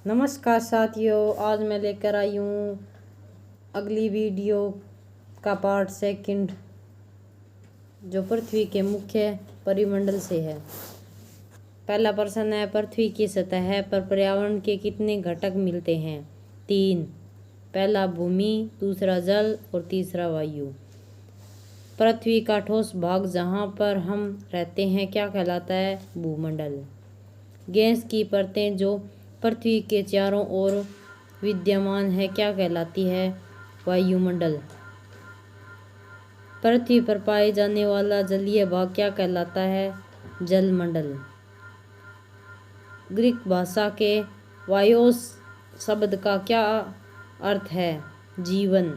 नमस्कार साथियों, आज मैं लेकर आई हूँ अगली वीडियो का पार्ट सेकंड, जो पृथ्वी के मुख्य परिमंडल से है। पहला प्रश्न है, पृथ्वी की सतह पर पर्यावरण के कितने घटक मिलते हैं? 3। पहला भूमि, दूसरा जल और तीसरा वायु। पृथ्वी का ठोस भाग जहाँ पर हम रहते हैं क्या कहलाता है? भूमंडल। गैस की परतें जो पृथ्वी के चारों ओर विद्यमान है क्या कहलाती है? वायुमंडल। पृथ्वी पर पाए जाने वाला जलीय भाग क्या कहलाता है? जलमंडल। ग्रीक भाषा के वायोस शब्द का क्या अर्थ है? जीवन।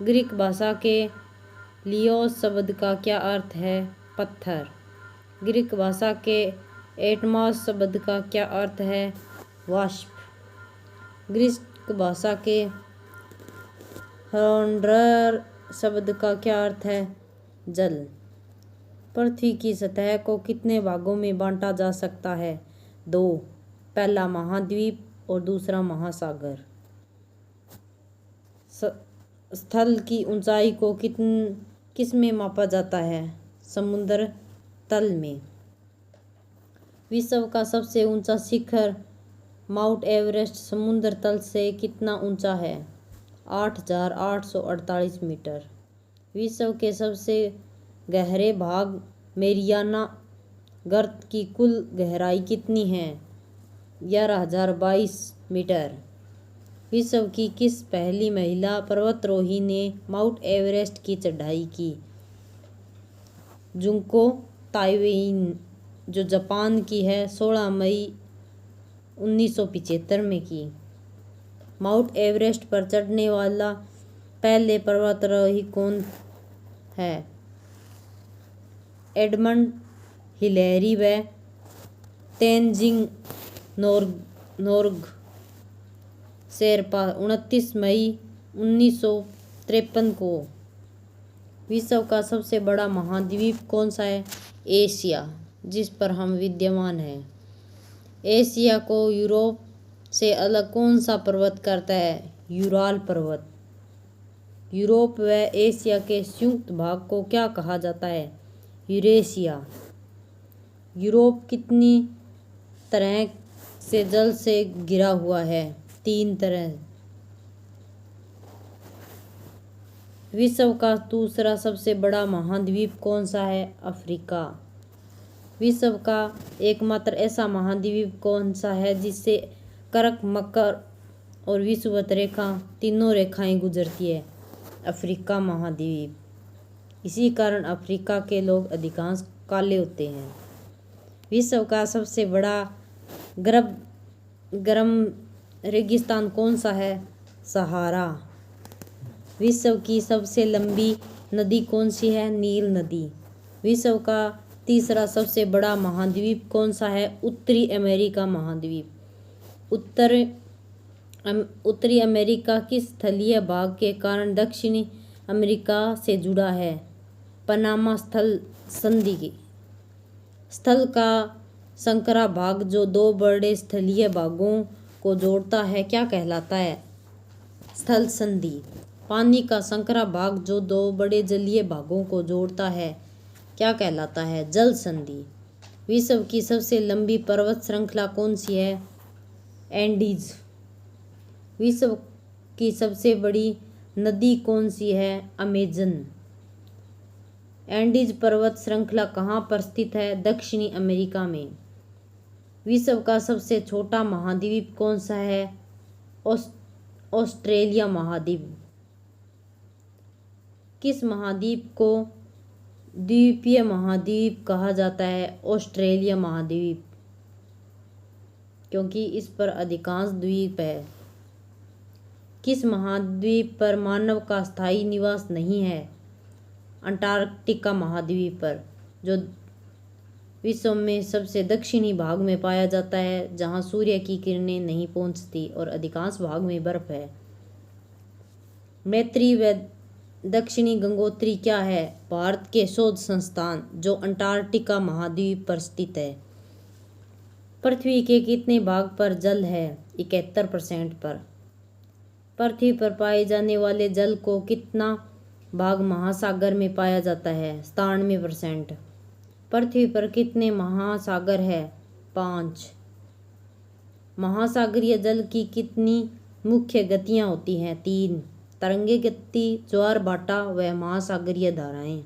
ग्रीक भाषा के लियोस शब्द का क्या अर्थ है? पत्थर। ग्रीक भाषा के एटमॉस शब्द का क्या अर्थ है? वाष्प। ग्रीक भाषा के हॉन्ड्रर शब्द का क्या अर्थ है? जल। पृथ्वी की सतह को कितने भागों में बांटा जा सकता है? 2। पहला महाद्वीप और दूसरा महासागर। स्थल की ऊंचाई को किस में मापा जाता है? समुद्र तल में। विश्व का सबसे ऊंचा शिखर माउंट एवरेस्ट समुद्र तल से कितना ऊंचा है? 8,848 मीटर। विश्व के सबसे गहरे भाग मेरियाना गर्त की कुल गहराई कितनी है? 11,022 मीटर। विश्व की किस पहली महिला पर्वतारोही ने माउंट एवरेस्ट की चढ़ाई की? जुंको ताइवेइन, जो जापान की है, 16 मई 1975 में की। माउंट एवरेस्ट पर चढ़ने वाला पहले पर्वतारोही कौन है? एडमंड हिलेरी व तेनजिंग नोर्गे शेरपा 29 मई 1953 को। विश्व का सबसे बड़ा महाद्वीप कौन सा है? एशिया, जिस पर हम विद्यमान हैं। एशिया को यूरोप से अलग कौन सा पर्वत करता है? यूराल पर्वत। यूरोप व एशिया के संयुक्त भाग को क्या कहा जाता है? यूरेशिया। यूरोप कितनी तरह से जल से घिरा हुआ है? 3 तरह। विश्व का दूसरा सबसे बड़ा महाद्वीप कौन सा है? अफ्रीका। विश्व का एकमात्र ऐसा महाद्वीप कौन सा है जिससे कर्क, मकर और विषुवत रेखा तीनों रेखाएं गुजरती है? अफ्रीका महाद्वीप। इसी कारण अफ्रीका के लोग अधिकांश काले होते हैं। विश्व का सबसे बड़ा गर्म रेगिस्तान कौन सा है? सहारा। विश्व की सबसे लंबी नदी कौन सी है? नील नदी। विश्व का तीसरा सबसे बड़ा महाद्वीप कौन सा है? उत्तरी अमेरिका महाद्वीप। उत्तरी अमेरिका किस स्थलीय भाग के कारण दक्षिणी अमेरिका से जुड़ा है? पनामा स्थल संधि की। स्थल का संकरा भाग जो 2 बड़े स्थलीय भागों को जोड़ता है क्या कहलाता है? स्थल संधि। पानी का संकरा भाग जो 2 बड़े जलीय भागों को जोड़ता है क्या कहलाता है? जल संधि। विश्व की सबसे लंबी पर्वत श्रृंखला कौन सी है? एंडीज। विश्व की सबसे बड़ी नदी कौन सी है? अमेजन। एंडीज पर्वत श्रृंखला कहाँ पर स्थित है? दक्षिणी अमेरिका में। विश्व का सबसे छोटा महाद्वीप कौन सा है? ऑस्ट्रेलिया महाद्वीप। किस महाद्वीप को द्वीपीय महाद्वीप कहा जाता है? ऑस्ट्रेलिया महाद्वीप, क्योंकि इस पर अधिकांश द्वीप है। किस महाद्वीप पर मानव का स्थायी निवास नहीं है? अंटार्कटिका महाद्वीप पर, जो विश्व में सबसे दक्षिणी भाग में पाया जाता है, जहां सूर्य की किरणें नहीं पहुंचती और अधिकांश भाग में बर्फ है। मैत्री व दक्षिणी गंगोत्री क्या है? भारत के शोध संस्थान, जो अंटार्कटिका महाद्वीप पर स्थित है। पृथ्वी के कितने भाग पर जल है? 71% पर। पृथ्वी पर पाए जाने वाले जल को कितना भाग महासागर में पाया जाता है? 97%। पृथ्वी पर कितने महासागर है? 5। महासागरीय जल की कितनी मुख्य गतियाँ होती हैं? 3। तरंगे गति, ज्वार भाटा व महासागरीय धाराएं।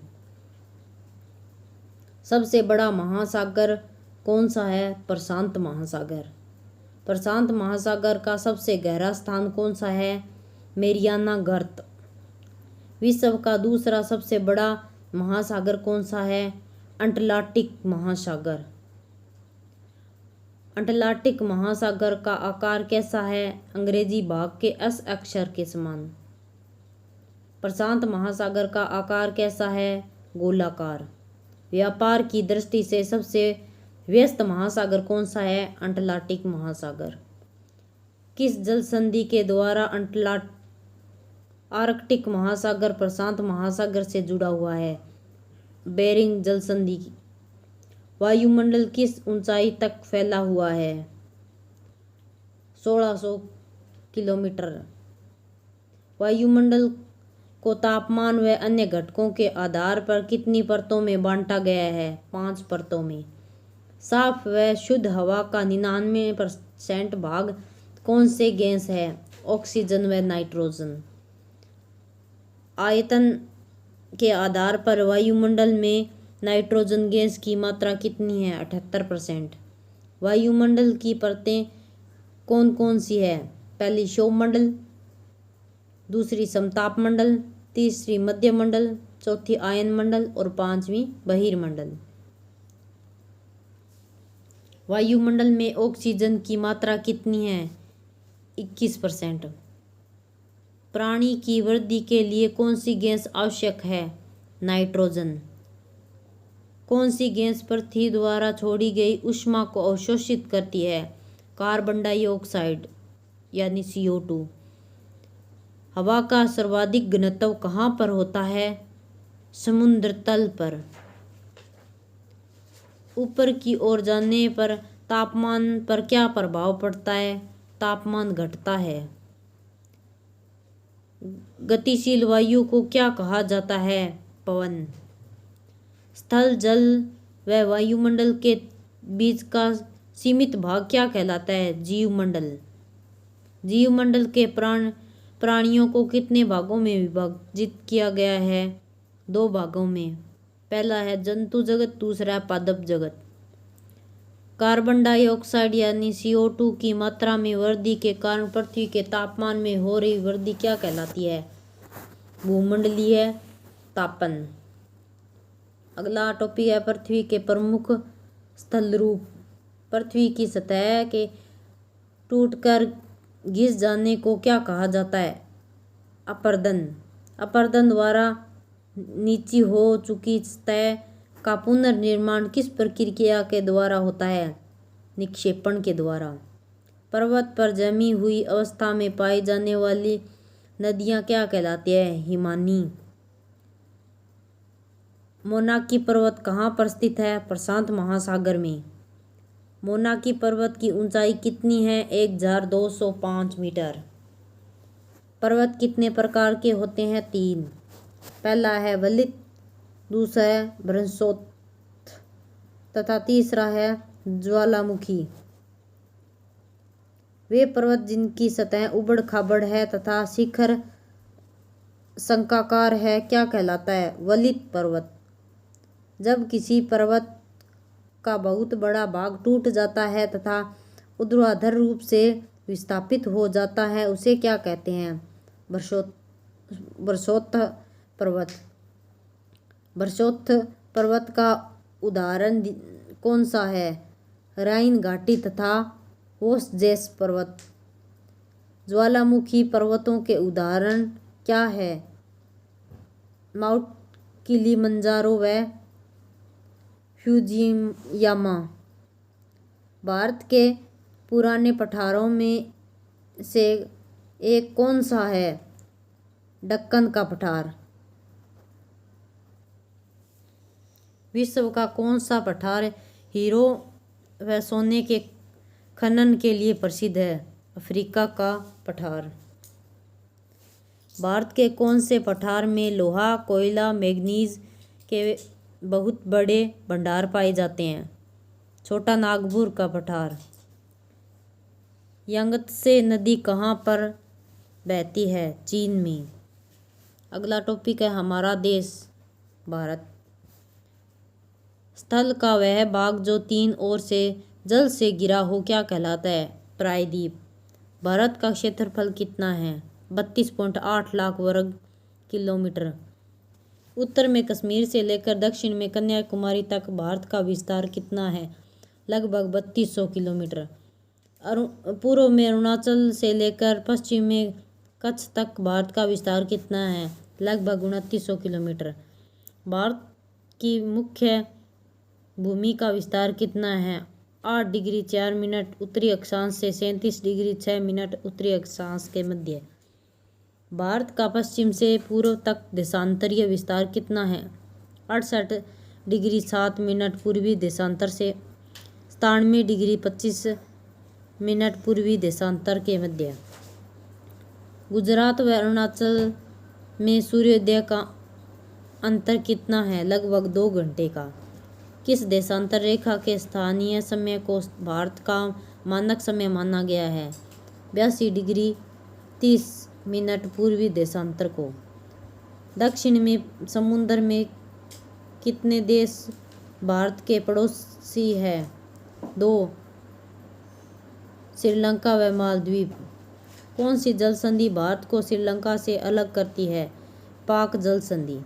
सबसे बड़ा महासागर कौन सा है? प्रशांत महासागर। प्रशांत महासागर का सबसे गहरा स्थान कौन सा है? मेरियाना गर्त। विश्व का दूसरा सबसे बड़ा महासागर कौन सा है? अटलांटिक महासागर। अटलांटिक महासागर का आकार कैसा है? अंग्रेजी भाग के एस अक्षर के समान। प्रशांत महासागर का आकार कैसा है? गोलाकार। व्यापार की दृष्टि से सबसे व्यस्त महासागर कौन सा है? अटलांटिक महासागर। किस जल संधि के द्वारा आर्कटिक महासागर प्रशांत महासागर से जुड़ा हुआ है? बेरिंग जल संधि। वायुमंडल किस ऊंचाई तक फैला हुआ है? 1600 किलोमीटर। वायुमंडल को तापमान व अन्य घटकों के आधार पर कितनी परतों में बांटा गया है? 5 परतों में। साफ व शुद्ध हवा का 99% भाग कौन से गैस है? ऑक्सीजन व नाइट्रोजन। आयतन के आधार पर वायुमंडल में नाइट्रोजन गैस की मात्रा कितनी है? 78%। वायुमंडल की परतें कौन कौन सी है? पहली क्षोभमंडल, दूसरी समतापमंडल, तीसरी मध्यमंडल, चौथी आयनमंडल और पांचवी बहिर्मंडल। वायुमंडल में ऑक्सीजन की मात्रा कितनी है? 21%। प्राणी की वृद्धि के लिए कौन सी गैस आवश्यक है? नाइट्रोजन। कौन सी गैस पृथ्वी द्वारा छोड़ी गई ऊष्मा को अवशोषित करती है? कार्बन डाइऑक्साइड यानी CO2। हवा का सर्वाधिक घनत्व कहाँ पर होता है? समुद्र तल पर। ऊपर की ओर जाने पर तापमान पर क्या प्रभाव पड़ता है? तापमान घटता है। गतिशील वायु को क्या कहा जाता है? पवन। स्थल, जल व वायुमंडल के बीच का सीमित भाग क्या कहलाता है? जीवमंडल। जीवमंडल के प्राणियों को कितने भागों में विभाजित किया गया है? 2 भागों में। पहला है जंतु जगत, दूसरा है पादप जगत। कार्बन डाइऑक्साइड यानी CO2 की मात्रा में वृद्धि के कारण पृथ्वी के तापमान में हो रही वृद्धि क्या कहलाती है? भूमंडलीय तापन। अगला टॉपिक है पृथ्वी के प्रमुख स्थल रूप। पृथ्वी की सतह के टूटकर घिस जाने को क्या कहा जाता है? अपरदन। अपरदन द्वारा नीची हो चुकी सतह का पुनर्निर्माण किस प्रक्रिया के द्वारा होता है? निक्षेपण के द्वारा। पर्वत पर जमी हुई अवस्था में पाई जाने वाली नदियाँ क्या कहलाती है? हिमानी। मोनाकी पर्वत कहाँ पर स्थित है? प्रशांत महासागर में। मोनाकी पर्वत की ऊंचाई कितनी है? 1205 मीटर। पर्वत कितने प्रकार के होते हैं? 3। पहला है वलित, दूसरा है बृहस्पति तथा तीसरा है ज्वालामुखी। वे पर्वत जिनकी सतह उबड़ खाबड़ है तथा शिखर शंक्वाकार है क्या कहलाता है? वलित पर्वत। जब किसी पर्वत का बहुत बड़ा भाग टूट जाता है तथा ऊर्ध्वाधर रूप से विस्थापित हो जाता है उसे क्या कहते हैं? वर्षोत्तर पर्वत। वर्षोत्तर पर्वत का उदाहरण कौन सा है? राइन घाटी तथा वोस्जेस पर्वत। ज्वालामुखी पर्वतों के उदाहरण क्या है? माउंट किलिमंजारो व फ्यूजियामा। भारत के पुराने पठारों में से एक कौन सा है? दक्कन का पठार। विश्व का कौन सा पठार हीरो व सोने के खनन के लिए प्रसिद्ध है? अफ्रीका का पठार। भारत के कौन से पठार में लोहा, कोयला, मैंगनीज के बहुत बड़े भंडार पाए जाते हैं? छोटा नागपुर का पठार। यांगत्से नदी कहाँ पर बहती है? चीन में। अगला टॉपिक है हमारा देश भारत। स्थल का वह भाग जो तीन ओर से जल से घिरा हो क्या कहलाता है? प्रायद्वीप। भारत का क्षेत्रफल कितना है? 32.8 लाख वर्ग किलोमीटर। उत्तर में कश्मीर से लेकर दक्षिण में कन्याकुमारी तक भारत का विस्तार कितना है? लगभग 3200 किलोमीटर। पूर्व में अरुणाचल से लेकर पश्चिम में कच्छ तक भारत का विस्तार कितना है? लगभग 2900 किलोमीटर। भारत की मुख्य भूमि का विस्तार कितना है? 8 डिग्री 4 मिनट उत्तरी अक्षांश से 37 डिग्री 6 मिनट उत्तरी अक्षांश के मध्य। भारत का पश्चिम से पूर्व तक देशांतरीय विस्तार कितना है? 68 डिग्री 7 मिनट पूर्वी देशांतर से 97 डिग्री 25 मिनट पूर्वी देशांतर के मध्य। गुजरात व अरुणाचल में सूर्योदय का अंतर कितना है? लगभग 2 घंटे का। किस देशांतर रेखा के स्थानीय समय को भारत का मानक समय माना गया है? 82 डिग्री 30 मिनट पूर्वी देशांतर को। दक्षिण में समुद्र में कितने देश भारत के पड़ोसी है? 2, श्रीलंका व मालदीव। कौन सी जल संधि भारत को श्रीलंका से अलग करती है? पाक जल संधि।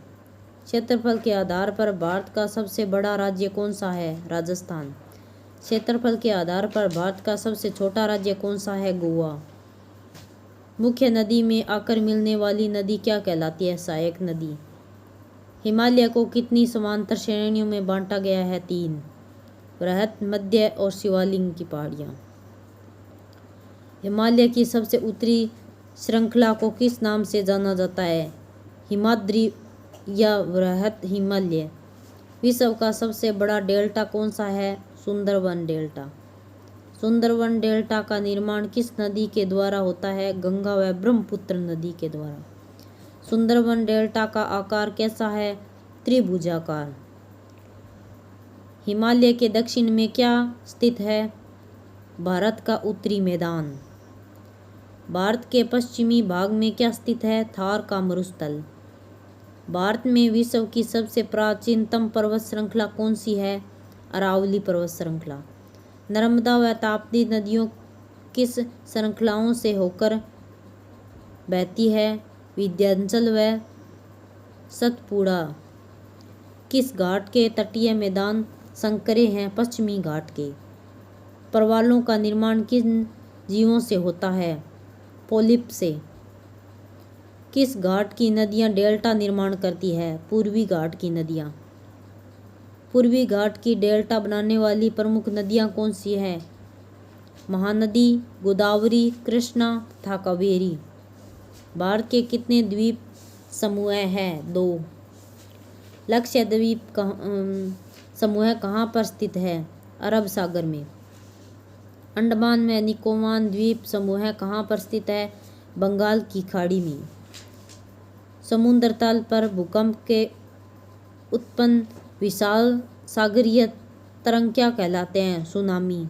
क्षेत्रफल के आधार पर भारत का सबसे बड़ा राज्य कौन सा है? राजस्थान। क्षेत्रफल के आधार पर भारत का सबसे छोटा राज्य कौन सा है? गोवा। मुख्य नदी में आकर मिलने वाली नदी क्या कहलाती है? सहायक नदी। हिमालय को कितनी समांतर श्रेणियों में बांटा गया है? 3, बृहत, मध्य और शिवालिक की पहाड़ियाँ। हिमालय की सबसे उत्तरी श्रृंखला को किस नाम से जाना जाता है? हिमाद्री या बृहत हिमालय। विश्व का सबसे बड़ा डेल्टा कौन सा है? सुंदरबन डेल्टा। सुंदरबन डेल्टा का निर्माण किस नदी के द्वारा होता है? गंगा व ब्रह्मपुत्र नदी के द्वारा। सुंदरबन डेल्टा का आकार कैसा है? त्रिभुजाकार। हिमालय के दक्षिण में क्या स्थित है? भारत का उत्तरी मैदान। भारत के पश्चिमी भाग में क्या स्थित है? थार का मरुस्थल। भारत में विश्व की सबसे प्राचीनतम पर्वत श्रृंखला कौन सी है? अरावली पर्वत श्रृंखला। नर्मदा व ताप्ती नदियों किस श्रृंखलाओं से होकर बहती है? विंध्याचल व सतपुड़ा। किस घाट के तटीय मैदान संकरे हैं? पश्चिमी घाट के। प्रवालों का निर्माण किन जीवों से होता है? पोलिप से। किस घाट की नदियाँ डेल्टा निर्माण करती है? पूर्वी घाट की नदियाँ। पूर्वी घाट की डेल्टा बनाने वाली प्रमुख नदियाँ कौन सी हैं? महानदी, गोदावरी, कृष्णा तथा कावेरी। भारत के कितने द्वीप समूह हैं? 2। लक्षद्वीप समूह कहाँ पर स्थित है? अरब सागर में। अंडमान व निकोबार द्वीप समूह कहाँ पर स्थित है? बंगाल की खाड़ी में। समुद्र तल पर भूकंप के उत्पन्न विशाल सागरीय तरंग क्या कहलाते हैं? सुनामी।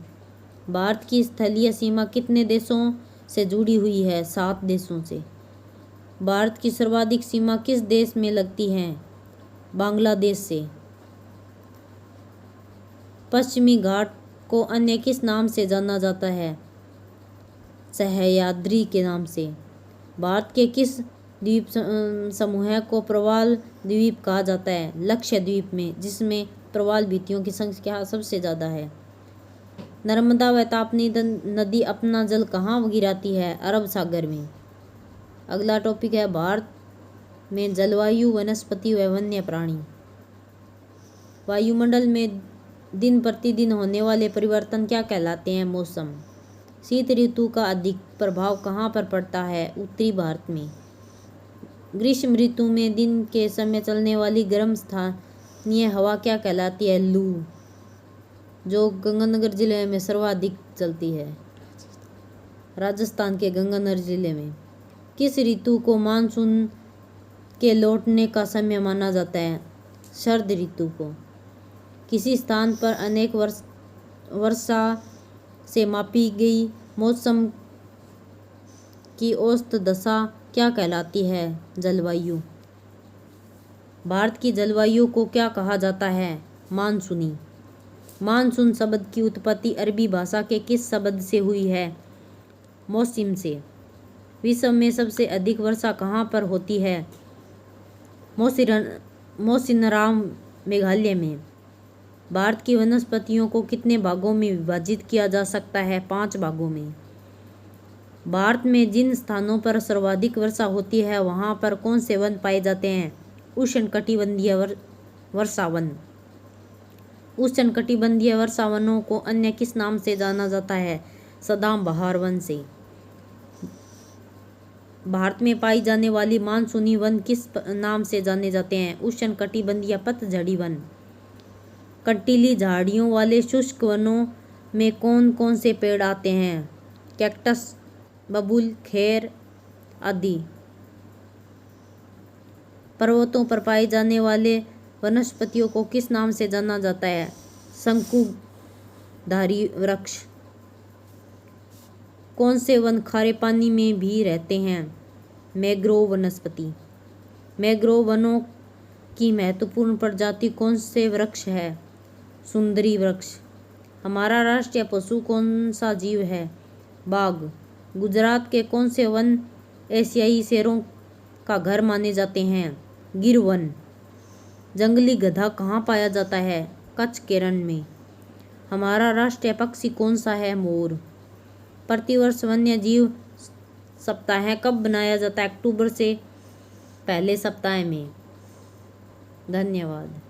भारत की स्थलीय सीमा कितने देशों से जुड़ी हुई है? 7 देशों से। भारत की सर्वाधिक सीमा किस देश में लगती है? बांग्लादेश से। पश्चिमी घाट को अन्य किस नाम से जाना जाता है? सह्याद्री के नाम से। भारत के किस द्वीप समूह को प्रवाल द्वीप कहा जाता है? लक्षद्वीप में, जिसमें प्रवाल भित्तियों की संख्या सबसे ज़्यादा है। नर्मदा व ताप्ती नदी अपना जल कहाँ गिराती है? अरब सागर में। अगला टॉपिक है भारत में जलवायु, वनस्पति व वन्य प्राणी। वायुमंडल में दिन प्रतिदिन होने वाले परिवर्तन क्या कहलाते हैं? मौसम। शीत ऋतु का अधिक प्रभाव कहाँ पर पड़ता है? उत्तरी भारत में। ग्रीष्म ऋतु में दिन के समय चलने वाली गर्म स्थानीय हवा क्या कहलाती है? लू। जो गंगानगर जिले में सर्वाधिक चलती है। राजस्थान के गंगानगर जिले में किस ऋतु को मानसून के लौटने का समय माना जाता है? शरद ऋतु को। किसी स्थान पर अनेक वर्षा से मापी गई मौसम की औसत दशा क्या कहलाती है? जलवायु। भारत की जलवायु को क्या कहा जाता है? मानसूनी। मानसून शब्द की उत्पत्ति अरबी भाषा के किस शब्द से हुई है? मौसम से। विश्व में सबसे अधिक वर्षा कहाँ पर होती है? मौसिनराम, मेघालय में। भारत की वनस्पतियों को कितने भागों में विभाजित किया जा सकता है? 5 भागों में। भारत में जिन स्थानों पर सर्वाधिक वर्षा होती है वहाँ पर कौन से वन पाए जाते हैं? उष्णकटिबंधीय वर्षावन। उष्णकटिबंधीय वर्षावनों को अन्य किस नाम से जाना जाता है? सदाबहार वन से। भारत में पाई जाने वाली मानसूनी वन किस नाम से जाने जाते हैं? उष्णकटिबंधीय पतझड़ी वन। कंटीली झाड़ियों वाले शुष्क वनों में कौन कौन से पेड़ आते हैं? कैक्टस, बबूल, खैर आदि। पर्वतों पर पाए जाने वाले वनस्पतियों को किस नाम से जाना जाता है? शंकुधारी वृक्ष। कौन से वन खारे पानी में भी रहते हैं? मैंग्रोव वनस्पति। मैंग्रोव वनों की महत्वपूर्ण प्रजाति कौन से वृक्ष है? सुंदरी वृक्ष। हमारा राष्ट्रीय पशु कौन सा जीव है? बाघ। गुजरात के कौन से वन एशियाई शेरों का घर माने जाते हैं? गिर वन। जंगली गधा कहाँ पाया जाता है? कच्छ, केरल में। हमारा राष्ट्रीय पक्षी कौन सा है? मोर। प्रतिवर्ष वन्य जीव सप्ताह कब मनाया जाता है? अक्टूबर से पहले सप्ताह में। धन्यवाद।